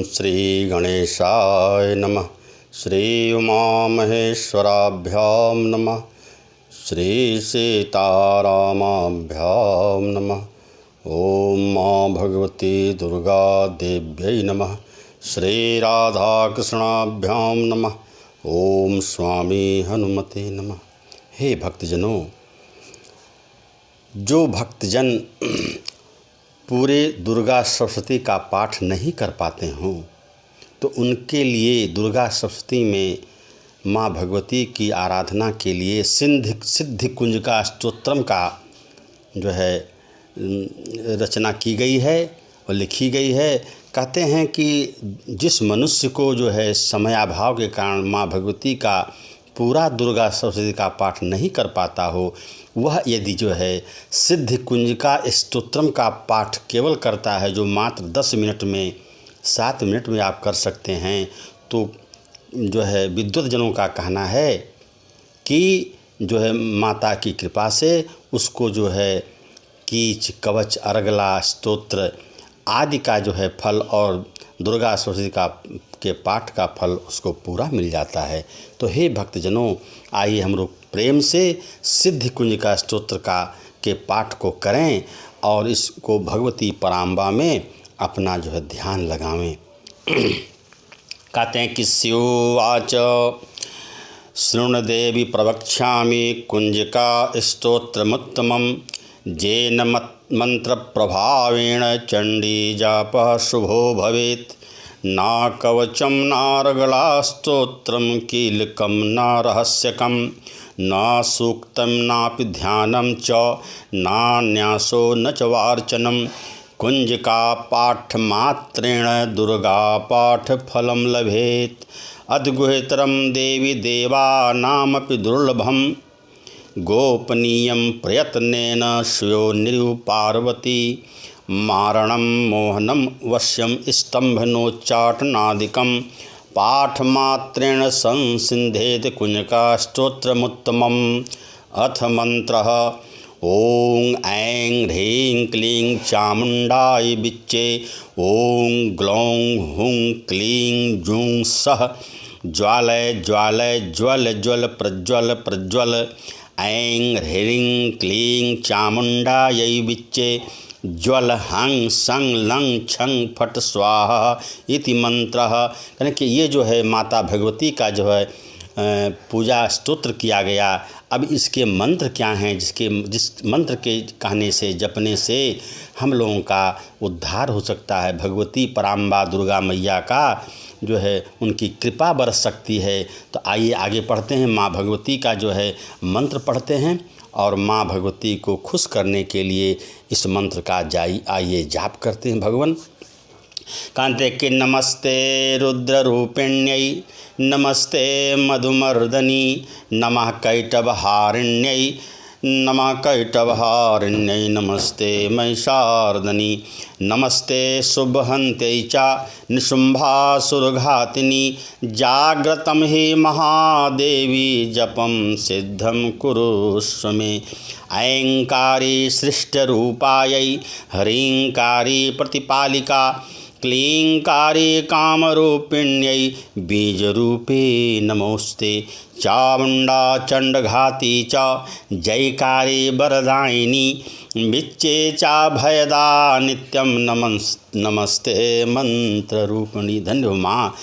श्री गणेशाय नमः। श्री उमामहेश्वराभ्यां नमः। श्री सीतारामाभ्यां नमः। ओम माँ भगवती दुर्गा देव्यै नमः। श्री राधाकृष्णाभ्यां नमः। ओम स्वामी हनुमते नमः। हे भक्तजनों, जो भक्तजन पूरे दुर्गा सप्तशती का पाठ नहीं कर पाते हों तो उनके लिए दुर्गा सप्तशती में माँ भगवती की आराधना के लिए सिद्धि कुंज का स्तोत्रम का जो है रचना की गई है और लिखी गई है। कहते हैं कि जिस मनुष्य को जो है समयाभाव के कारण माँ भगवती का पूरा दुर्गा सप्तशती का पाठ नहीं कर पाता हो, वह यदि जो है सिद्धि कुंज का स्तोत्रम का पाठ केवल करता है, जो मात्र 10 मिनट में 7 मिनट में आप कर सकते हैं, तो जो है विद्वत जनों का कहना है कि जो है माता की कृपा से उसको जो है कीच कवच अर्गला स्तोत्र आदि का जो है फल और दुर्गा सप्तशती के पाठ का फल उसको पूरा मिल जाता है। तो हे भक्तजनों, आइए हम लोग प्रेम से सिद्धि कुंज का स्तोत्र के पाठ को करें और इसको भगवती पराम्बा में अपना जो है ध्यान लगावें। कहते हैं कि स्योवाच शृणु देवी प्रवक्ष्यामि कुंज का स्तोत्रमुत्तमं जेन मंत्र प्रभावेण चंडी जापः शुभो भवेत्। ना कवचम नारगला स्तोत्रम कीलकम ना रहस्यकम न सूक्तम नापि ध्यानम च नान्यासो न च वार्चनम। कुंज का पाठ मात्रेण दुर्गा पाठ फलम लभेत। अद्गुहितरम देवी देवानामपि दुर्लभम गोपनीयं प्रयत्नेन श्यो निरुपार्वती। मारणं मोहनं वश्यं स्तम्भनोच्चाटनादिकं पाठमात्रेण संसिन्धेत कुंजका स्तोत्रमुत्तमम्। अथ मंत्रः ओं ऐं ह्रीं क्लीं चामुण्डाय विच्चे ओं ग्लौं हुं क्लीं जूं सः ज्वालय ज्वालय ज्वल ज्वल प्रज्वल प्रज्वल। ऐं ह्रीं क्लीं चामुण्डायै विच्चे ज्वल हं सं लं छं फट स्वाहा इति मंत्रः। यानी कि ये जो है माता भगवती का जो है पूजा स्तोत्र किया गया। अब इसके मंत्र क्या हैं, जिस मंत्र के कहने से जपने से हम लोगों का उद्धार हो सकता है, भगवती पराम्बा दुर्गा मैया का जो है उनकी कृपा बरस सकती है। तो आइए आगे पढ़ते हैं, माँ भगवती का जो है मंत्र पढ़ते हैं और माँ भगवती को खुश करने के लिए इस मंत्र का आइए जाप करते हैं। भगवान कांते कि नमस्ते रुद्ररूपिण्यै नमस्ते मधुमर्दनी नमः कैटभहारिण्यै नमः कैटभहारिण्यै नमस्ते महिषार्दनी नमस्ते शुभहन्त्यै च निशुम्भासुरघातिनी। जाग्रतं हि महादेवी जपं सिद्धं कुरुष्व मे। ऐंकारी सृष्टरूपायै ह्रींकारी प्रतिपालिका क्लींकारी कामरूपिण्यै बीजरूपे नमोस्ते। चामुण्डा चण्डघाती च जयकारी वरदायिनी विच्चे चा भयदा नित्यं नमस्ते मंत्ररूपिणी। धन्य माँ।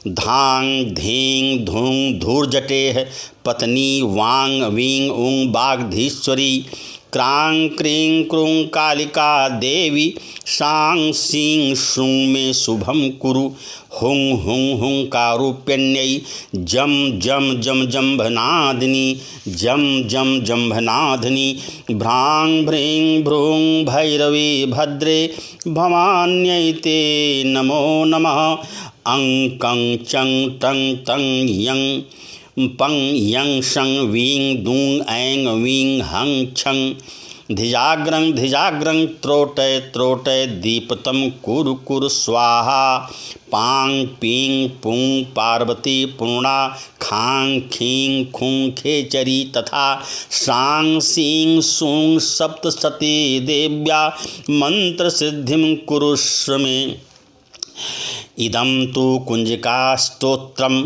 धांग धीं धूं धूर्जटेः पत्नी वांग वीं ऊं बागधीश्वरी क्रां क्रीं क्रूं कालिका देवी शां सीं शूं मे शुभम कुरु। हुं हुं हुंकारूप्यन्यै जम जम जम जम्भनादिनी जम जम जम्भनादिनी। भ्रां भ्रीं भ्रूं भैरवी भद्रे भवान्यै ते नमो नमः। अं कं चं टं तं यं पं यं शं वीं दूं ऐं वीं हं छं। धिजाग्रं धिजाग्रं त्रोटय त्रोटय दीपतं कुरु कुरु स्वाहा। पां पीं पुं पार्वती पूर्णा खां खीं खुं खेचरी तथा सां सीं सूं सप्तशती देव्या मंत्र सिद्धिं कुरुष्व मे। इदं तु कुंजिका स्तोत्रम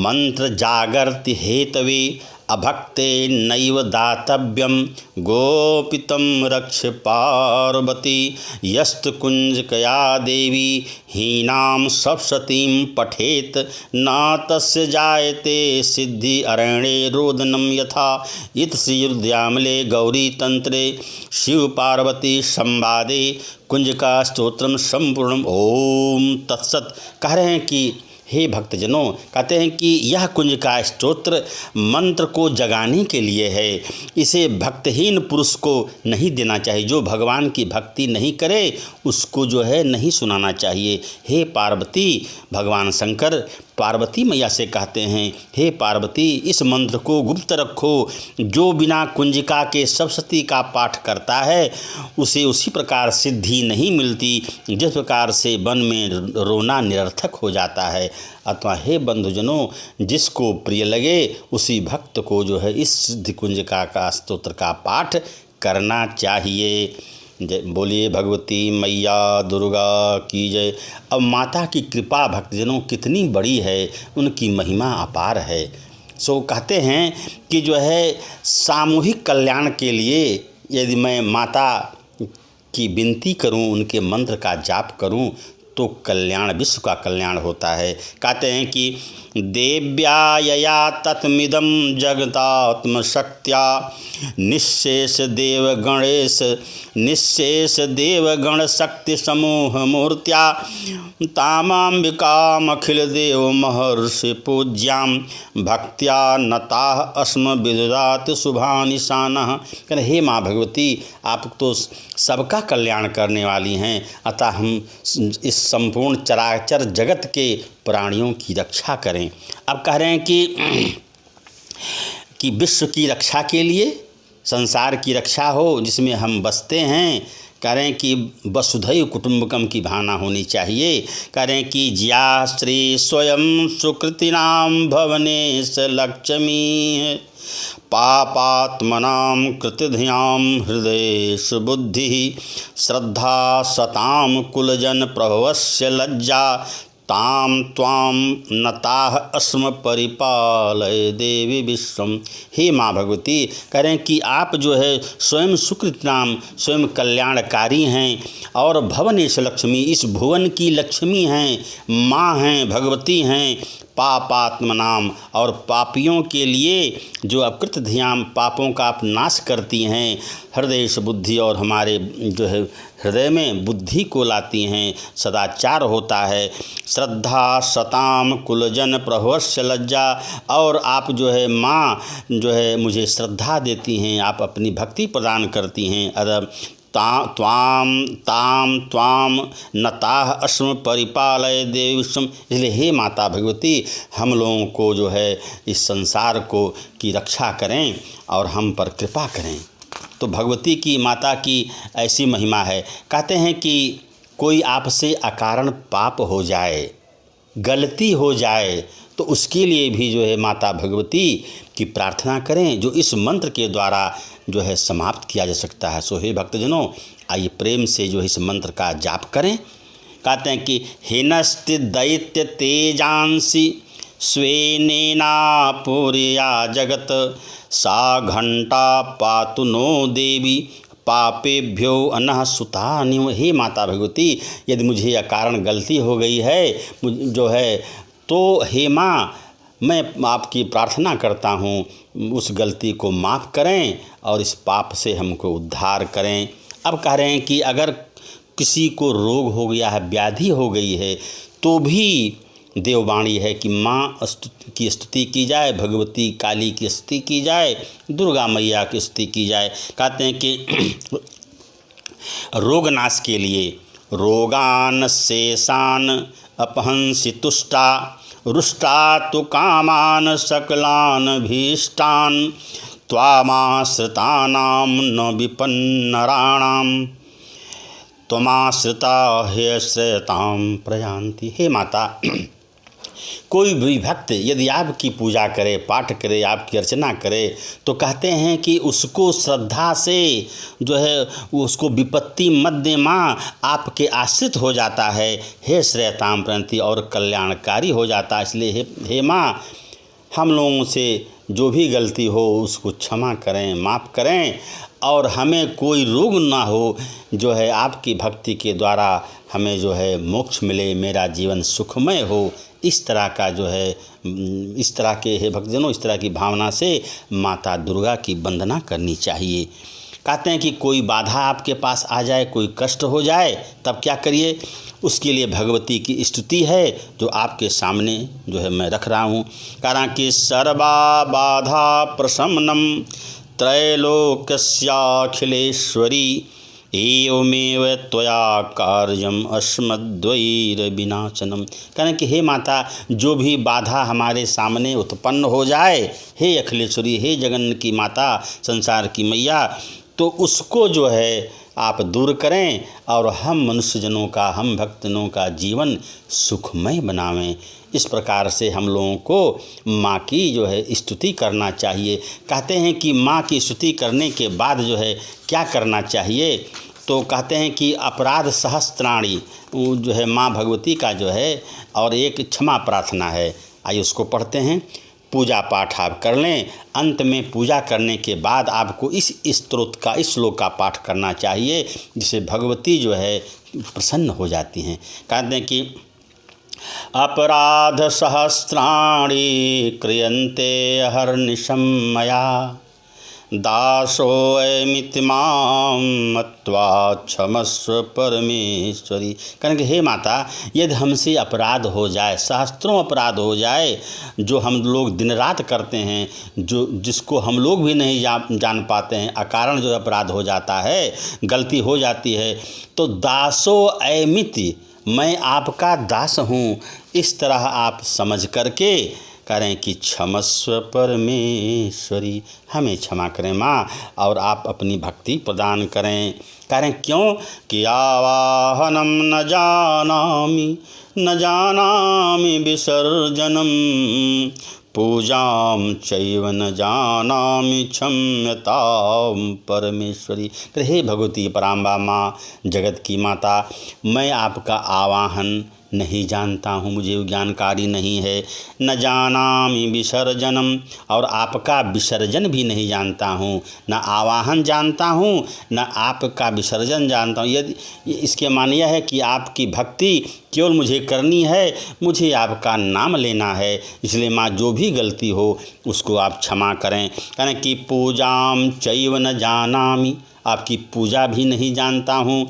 मंत्र जागर्ति हेतवे अभक्ते नैव दातव्यम गोपितं रक्ष पार्वती यस्त कुंजकया देवी हीनां सप्तशतीं पठेत न तस्य जायते सिद्धि अरण्ये रोदनं यथा। इत श्रीरुद्रयामले गौरी तंत्रे शिव पार्वती संवादे कुंजिका स्तोत्रम संपूर्णम। ओम तत्सत। कह रहे हैं कि हे भक्तजनों, कहते हैं कि यह कुंजिका स्तोत्र मंत्र को जगाने के लिए है। इसे भक्तहीन पुरुष को नहीं देना चाहिए। जो भगवान की भक्ति नहीं करे उसको जो है नहीं सुनाना चाहिए। हे पार्वती, भगवान शंकर पार्वती मैया से कहते हैं, हे पार्वती, इस मंत्र को गुप्त रखो। जो बिना कुंजिका के सप्तशती का पाठ करता है उसे उसी प्रकार सिद्धि नहीं मिलती जिस प्रकार से वन में रोना निरर्थक हो जाता है। अथवा हे बंधुजनों, जिसको प्रिय लगे उसी भक्त को जो है इस सिद्धि कुंजिका का स्तोत्र का पाठ करना चाहिए। जय बोलिए भगवती मैया दुर्गा की जय। अब माता की कृपा भक्तजनों कितनी बड़ी है, उनकी महिमा अपार है। सो कहते हैं कि जो है सामूहिक कल्याण के लिए यदि मैं माता की विनती करूं, उनके मंत्र का जाप करूं तो कल्याण, विश्व का कल्याण होता है। कहते हैं कि देव्या यया तत्मिदं जगतात्मशक्त्या निःशेष देवगण शक्ति समूह मूर्त्या तामाम्बिकामखिल देव महर्षि पूज्यां भक्त्या नताः अस्म विदुदात शुभानिशानः। कहते हे माँ भगवती, आप तो सबका कल्याण करने वाली हैं, अतः हम इस संपूर्ण चराचर जगत के प्राणियों की रक्षा करें। अब कह रहे हैं कि विश्व की रक्षा के लिए, संसार की रक्षा हो जिसमें हम बसते हैं, कह रहे हैं कि वसुधैव कुटुंबकम की भावना होनी चाहिए। कह रहे हैं कि ज्या श्री स्वयं सुकृतिनां भवनेश लक्ष्मी पापात्मनां कृतधियां हृदय सुबुद्धि श्रद्धा सतां कुलजन प्रभवस्य लज्जा ताम त्वाम नताः अस्म परिपालय देवी विश्वम। हे माँ भगवती, कह रहे हैं कि आप जो है स्वयं सुकृत नाम, स्वयं कल्याणकारी हैं और भवनेश लक्ष्मी, इस भुवन की लक्ष्मी हैं, माँ हैं, भगवती हैं। पापात्म नाम, और पापियों के लिए जो अकृत ध्यान पापों का आप नाश करती हैं। हृदय से बुद्धि, और हमारे जो है हृदय में बुद्धि को लाती हैं, सदाचार होता है। श्रद्धा सताम कुलजन प्रभवस्य लज्जा, और आप जो है माँ जो है मुझे श्रद्धा देती हैं, आप अपनी भक्ति प्रदान करती हैं। अदब त्वाम नताः अस्म परिपालय देवी विश्वम। इसलिए हे माता भगवती, हम लोगों को जो है इस संसार को की रक्षा करें और हम पर कृपा करें। तो भगवती की, माता की ऐसी महिमा है। कहते हैं कि कोई आपसे अकारण पाप हो जाए, गलती हो जाए, तो उसके लिए भी जो है माता भगवती की प्रार्थना करें, जो इस मंत्र के द्वारा जो है समाप्त किया जा सकता है। सो हे भक्तजनों, आइए प्रेम से जो है इस मंत्र का जाप करें। कहते हैं कि हिनस्ति दैत्य तेजांसी स्वेनेना पुरिया जगत सा घंटा पातु नो देवी पापेभ्यो अनः सुतानि। हे माता भगवती, यदि मुझे अकारण गलती हो गई है जो है, तो हे माँ, मैं आपकी प्रार्थना करता हूँ उस गलती को माफ़ करें और इस पाप से हमको उद्धार करें। अब कह रहे हैं कि अगर किसी को रोग हो गया है, व्याधि हो गई है, तो भी देववाणी है कि माँ की स्तुति की जाए, भगवती काली की स्तुति की जाए, दुर्गा मैया की स्तुति की जाए। कहते हैं कि रोग नाश के लिए रोगान शेषान अपहंसि तुष्टा रुष्टा तु कामान सकलान भीष्टान त्वामाश्रितानां न विपन्नराणां त्वमाश्रिता ह्यश्रयतां प्रयान्ति। हे माता, कोई भी भक्त यदि आपकी पूजा करे, पाठ करे, आपकी अर्चना करे, तो कहते हैं कि उसको श्रद्धा से जो है उसको विपत्ति मत दे माँ, आपके आश्रित हो जाता है, हे श्रेयताम प्रणति, और कल्याणकारी हो जाता है। इसलिए हे माँ, हम लोगों से जो भी गलती हो उसको क्षमा करें, माफ़ करें, और हमें कोई रोग ना हो, जो है आपकी भक्ति के द्वारा हमें जो है मोक्ष मिले, मेरा जीवन सुखमय हो। इस तरह का जो है, इस तरह के हे भक्तजनों, इस तरह की भावना से माता दुर्गा की वंदना करनी चाहिए। कहते हैं कि कोई बाधा आपके पास आ जाए, कोई कष्ट हो जाए, तब क्या करिए? उसके लिए भगवती की स्तुति है जो आपके सामने जो है मैं रख रहा हूँ। कारण कि सर्वा बाधा प्रशमनम त्रैलोक्यस्याखिलेश्वरी एवमेव त्वया कार्यम अस्मद्वैरविनाशनम। कहने कि हे माता, जो भी बाधा हमारे सामने उत्पन्न हो जाए, हे अखिलेश्वरी, हे जगन की माता, संसार की मैया, तो उसको जो है आप दूर करें और हम मनुष्यजनों का, हम भक्तजनों का जीवन सुखमय बनावें। इस प्रकार से हम लोगों को माँ की जो है स्तुति करना चाहिए। कहते हैं कि माँ की स्तुति करने के बाद जो है क्या करना चाहिए? तो कहते हैं कि अपराध सहस्त्राणी जो है माँ भगवती का जो है, और एक क्षमा प्रार्थना है। आइए उसको पढ़ते हैं। पूजा पाठ आप कर लें, अंत में पूजा करने के बाद आपको इस स्तोत्र का, इस श्लोक का पाठ करना चाहिए, जिससे भगवती जो है प्रसन्न हो जाती हैं। कहते हैं कि अपराध सहस्राणि क्रियन्ते अहर्निशं मया दासोऽयमिति मां मत्वा क्षमस्व परमेश्वरी। कहने कि हे माता, यदि हमसे अपराध हो जाए, सहस्त्रों अपराध हो जाए, जो हम लोग दिन रात करते हैं, जो जिसको हम लोग भी नहीं जान पाते हैं, अकारण जो अपराध हो जाता है, गलती हो जाती है, तो दासोऽयमिति, मैं आपका दास हूँ, इस तरह आप समझ करके करें कि क्षमस्व परमेश्वरी, हमें क्षमा करें माँ, और आप अपनी भक्ति प्रदान करें। क्यों कि आवाहनम न जानामि विसर्जनम पूजाम चैव न जानामि क्षम्यतां परमेश्वरी। हे भगवती पराम्बा माँ, जगत की माता, मैं आपका आवाहन नहीं जानता हूँ, मुझे ज्ञानकारी नहीं है। न जानामि विसर्जनम, और आपका विसर्जन भी नहीं जानता हूँ। न आवाहन जानता हूँ, न आपका विसर्जन जानता हूँ। यदि इसके माने यह है कि आपकी भक्ति केवल मुझे करनी है, मुझे आपका नाम लेना है। इसलिए माँ, जो भी गलती हो उसको आप क्षमा करें। कहना कि पूजाम चैव न जानामि, आपकी पूजा भी नहीं जानता हूँ,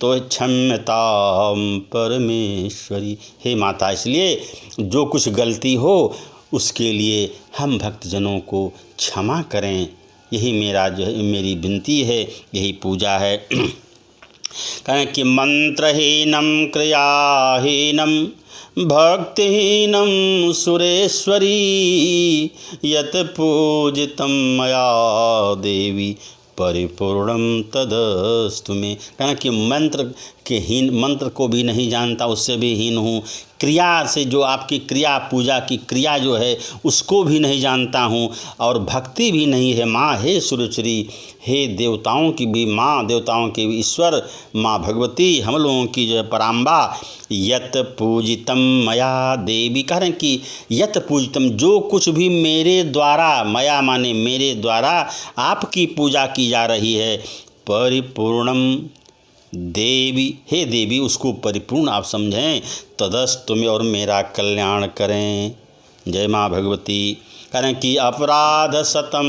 तो क्षम्यतां परमेश्वरी, हे माता, इसलिए जो कुछ गलती हो उसके लिए हम भक्तजनों को क्षमा करें। यही मेरा जो है, मेरी विनती है, यही पूजा है। कहें कि मंत्रहीनम क्रियाहीनम भक्तिहीनम सुरेश्वरी यत पूजितम मया देवी परिपूर्णम तदस्तु मे। कहना कि मंत्र को भी नहीं जानता, उससे भी हीन हूँ। क्रिया से, जो आपकी क्रिया, पूजा की क्रिया जो है, उसको भी नहीं जानता हूँ, और भक्ति भी नहीं है माँ। हे सुरेश्वरी, हे देवताओं की भी माँ, देवताओं के भी ईश्वर माँ भगवती, हम लोगों की जो है पराम्बा, यत पूजितम मया देवी। कह रहे हैं कि यत पूजितम, जो कुछ भी मेरे द्वारा, मया माने मेरे द्वारा आपकी पूजा की जा रही है, परिपूर्णम देवी, हे देवी, उसको परिपूर्ण आप समझें, तदस्तु में, और मेरा कल्याण करें। जय माँ भगवती। करें कि अपराध शतम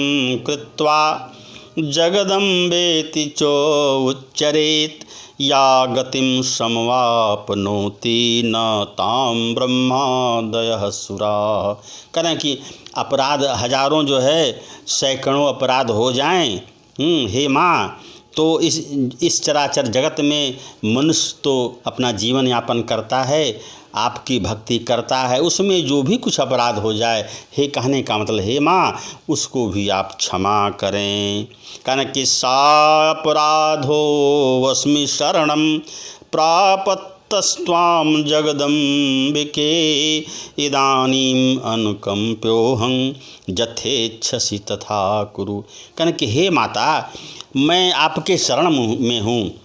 कृत्वा जगदम्बेति चोच्चरेत् या गतिम समवापनोति न ताम ब्रह्मादयः सुरा। करें कि अपराध हजारों जो है, सैकड़ों अपराध हो जाएं, हे माँ, तो इस चराचर जगत में मनुष्य तो अपना जीवन यापन करता है, आपकी भक्ति करता है, उसमें जो भी कुछ अपराध हो जाए, हे कहने का मतलब हे माँ, उसको भी आप क्षमा करें। कहना कि सापराधो वस्मि शरणम प्रापत्त प्राप्तस्त्वां जगदम्बिके इदानीम अनुकंप्योहं यथेच्छसि तथा कुरु। कहने कि हे माता, मैं आपके शरण में हूँ।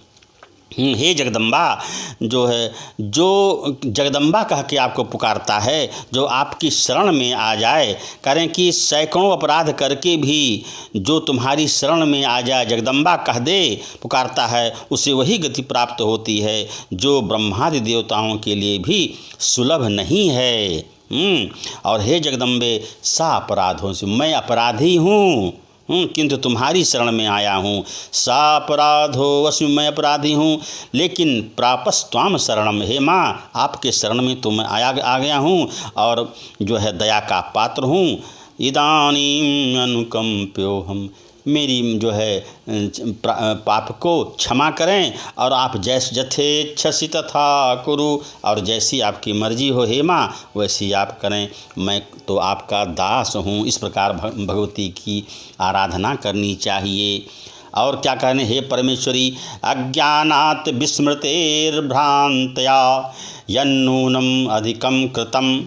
हे जगदम्बा, जो जगदम्बा कह के आपको पुकारता है, जो आपकी शरण में आ जाए, करें कि सैकड़ों अपराध करके भी जो तुम्हारी शरण में आ जाए, जगदम्बा कह दे, पुकारता है, उसे वही गति प्राप्त होती है जो ब्रह्मादि देवताओं के लिए भी सुलभ नहीं है। और हे जगदम्बे, सा अपराधों से मैं अपराधी हूँ, किंतु तुम्हारी शरण में आया हूँ। सा अपराधो वस्मि, मैं अपराधी हूँ, लेकिन प्रापस्त्वाम शरणम, हे माँ, आपके शरण में तो मैं आ गया हूँ और जो है दया का पात्र हूँ। इदानीम अनुकंप्योहम, मेरी जो है पाप को क्षमा करें और आप जैसे यथेच्छसि तथा कुरु, और जैसी आपकी मर्जी हो हे माँ वैसी आप करें, मैं तो आपका दास हूँ। इस प्रकार भगवती की आराधना करनी चाहिए। और क्या कहने, हे परमेश्वरी, अज्ञानात् विस्मृतेर्भ्रांत्या यन्नूनम अधिकम कृतम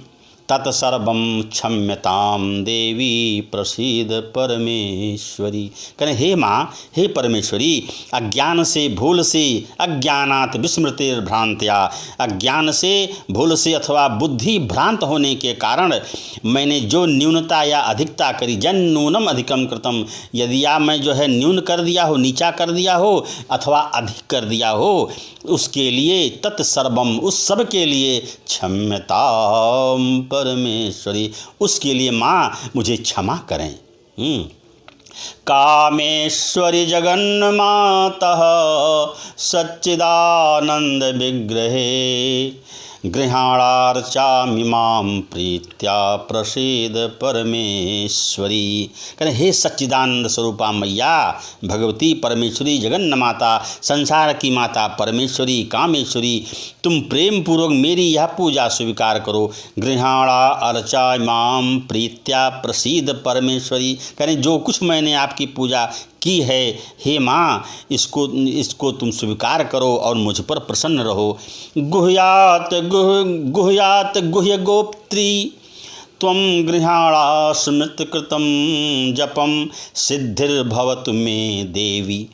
तत्सर्वं क्षम्यतां देवी प्रसीद परमेश्वरी। करें हे माँ, हे परमेश्वरी, अज्ञान से, भूल से, अज्ञानात् विस्मृतिर्भ्रांत्या, अज्ञान से, भूल से अथवा बुद्धि भ्रांत होने के कारण मैंने जो न्यूनता या अधिकता करी, जन्नूनम अधिकम कृतम, यदि या मैं जो है न्यून कर दिया हो, नीचा कर दिया हो अथवा अधिक कर दिया हो, उसके लिए तत्सर्वम, उस सब के लिए क्षम्यतां परमेश्वरी, उसके लिए माँ मुझे क्षमा करें। कामेश्वरी जगन्मातः सच्चिदानंद विग्रहे गृहाणार्चामिमां प्रीत्या प्रसीद परमेश्वरी। कहें हे सच्चिदानंद स्वरूपा मैया, भगवती परमेश्वरी, जगन्न माता, संसार की माता परमेश्वरी, कामेश्वरी, तुम प्रेम पूर्वक मेरी यह पूजा स्वीकार करो। गृहाणा अर्चामिमां प्रीत्या प्रसीद परमेश्वरी। करें जो कुछ मैंने आपकी पूजा की है, हे माँ, इसको तुम स्वीकार करो और मुझ पर प्रसन्न रहो। गुह्यात गुह्य गोप्त्री त्वं गृहाणा स्मृत कृतं जपम सिद्धिर्भवतु मे देवी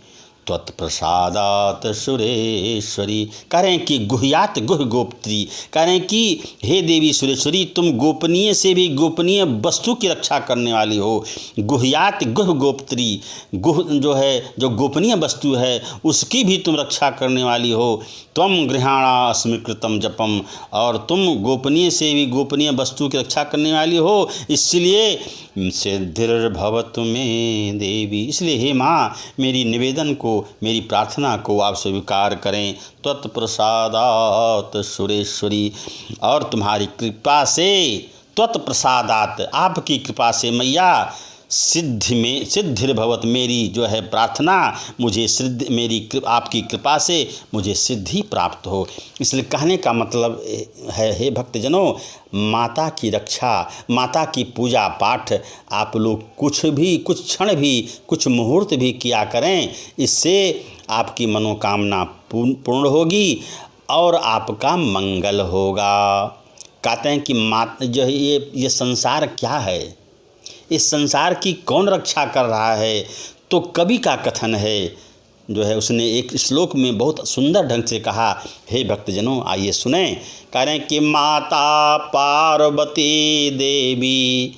त्वत्प्रसादात सुरेश्वरी। करें कि गुह्यात गुह गोप्त्री, करें कि हे देवी सुरेश्वरी, तुम गोपनीय से भी गोपनीय वस्तु की रक्षा करने वाली हो। गुह्यात गुह गोप्त्री, गुह जो है, जो गोपनीय वस्तु है उसकी भी तुम रक्षा करने वाली हो। त्वं गृहाणा स्मृकृतम जपम, और तुम गोपनीय से भी गोपनीय वस्तु की रक्षा करने वाली हो, इसलिए सिद्धिर्भवतु मे देवी, इसलिए हे माँ मेरी निवेदन को, मेरी प्रार्थना को आप स्वीकार करें। त्वत्प्रसादात सुरेश्वरी, और तुम्हारी कृपा से, त्वत्प्रसादात, आपकी कृपा से मैया, सिद्धिर्भवत, मेरी जो है प्रार्थना मुझे मेरी आपकी कृपा से मुझे सिद्धि प्राप्त हो। इसलिए कहने का मतलब है, हे भक्तजनों, माता की रक्षा, माता की पूजा पाठ आप लोग कुछ क्षण भी, कुछ मुहूर्त भी किया करें, इससे आपकी मनोकामना पूर्ण होगी और आपका मंगल होगा। कहते हैं कि माता जो है, ये संसार क्या है, इस संसार की कौन रक्षा कर रहा है। तो कवि का कथन है, जो है उसने एक श्लोक में बहुत सुंदर ढंग से कहा। हे भक्तजनों, आइए सुने। कह रहे हैं कि माता पार्वती देवी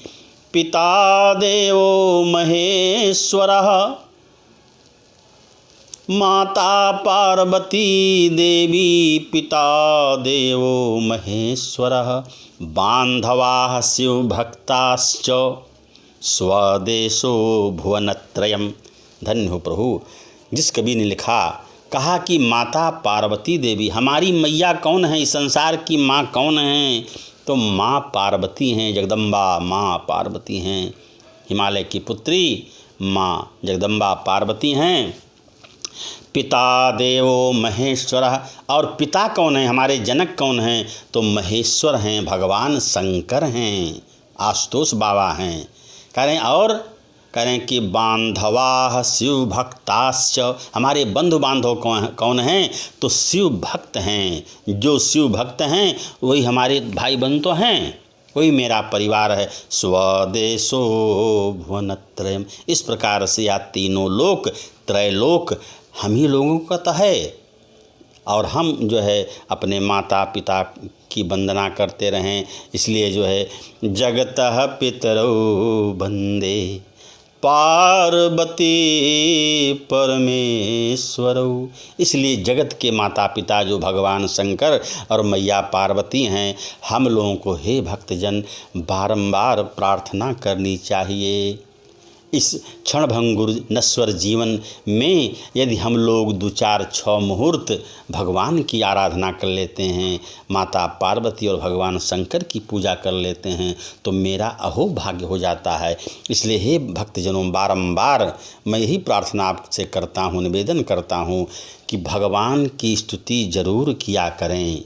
पिता देवो महेश्वरः, माता पार्वती देवी पिता देवो महेश्वरः, बांधवाः शिवभक्ताश्च स्वदेशो भुवनत्रयम्। धन्य हो प्रभु। जिस कवि ने लिखा, कहा कि माता पार्वती देवी, हमारी मैया कौन है, इस संसार की माँ कौन है, तो माँ पार्वती हैं, जगदम्बा माँ पार्वती हैं, हिमालय की पुत्री माँ जगदम्बा पार्वती हैं। पिता देवो महेश्वर, और पिता कौन है, हमारे जनक कौन हैं, तो महेश्वर हैं, भगवान शंकर हैं, आशुतोष बाबा हैं। कह रहे हैं, और करें कि बांधवाः शिव भक्ताश्च, हमारे बंधु बांधव कौन हैं? तो शिव भक्त हैं। जो शिव भक्त हैं वही हमारे भाई बंधु तो हैं, वही मेरा परिवार है। स्वदेशो भुवनत्रयम्, इस प्रकार से या तीनों लोक त्रैलोक हम ही लोगों का तो है। और हम जो है अपने माता पिता की वंदना करते रहें। इसलिए जो है जगतः पितरौ वंदे पार्वती परमेश्वरौ, इसलिए जगत के माता पिता जो भगवान शंकर और मैया पार्वती हैं, हम लोगों को हे भक्तजन बारंबार प्रार्थना करनी चाहिए। इस क्षणभंगुर नश्वर जीवन में यदि हम लोग 2-4-6 मुहूर्त भगवान की आराधना कर लेते हैं, माता पार्वती और भगवान शंकर की पूजा कर लेते हैं, तो मेरा अहो भाग्य हो जाता है। इसलिए हे भक्तजनों, बारंबार मैं यही प्रार्थना आपसे करता हूँ, निवेदन करता हूँ कि भगवान की स्तुति जरूर किया करें।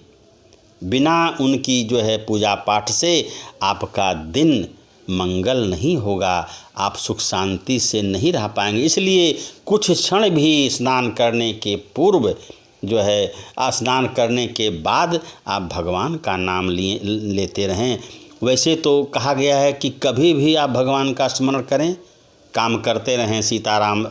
बिना उनकी जो है पूजा पाठ से आपका दिन मंगल नहीं होगा, आप सुख शांति से नहीं रह पाएंगे। इसलिए कुछ क्षण भी स्नान करने के पूर्व जो है, स्नान करने के बाद आप भगवान का नाम लेते रहें। वैसे तो कहा गया है कि कभी भी आप भगवान का स्मरण करें, काम करते रहें, सीताराम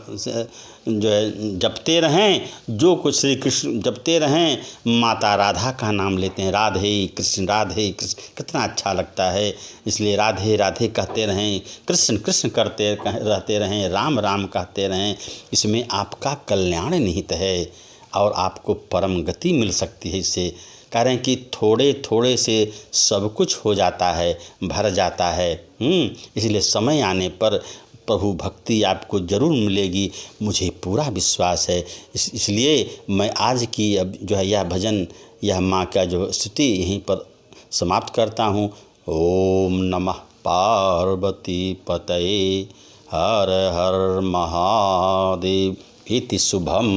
जो है जपते रहें, जो कुछ श्री कृष्ण जपते रहें, माता राधा का नाम लेते हैं, राधे कृष्ण कितना अच्छा लगता है। इसलिए राधे राधे कहते रहें, कृष्ण कृष्ण करते रहते रहें, राम राम कहते रहें। इसमें आपका कल्याण निहित है और आपको परम गति मिल सकती है। इससे कारण कि थोड़े थोड़े से सब कुछ हो जाता है, भर जाता है। इसलिए समय आने पर प्रभु भक्ति आपको ज़रूर मिलेगी, मुझे पूरा विश्वास है। इसलिए मैं आज की अब जो है यह भजन, यह माँ का जो स्तुति यहीं पर समाप्त करता हूँ। ओम नमः पार्वती पतये हर हर महादेव इति शुभम।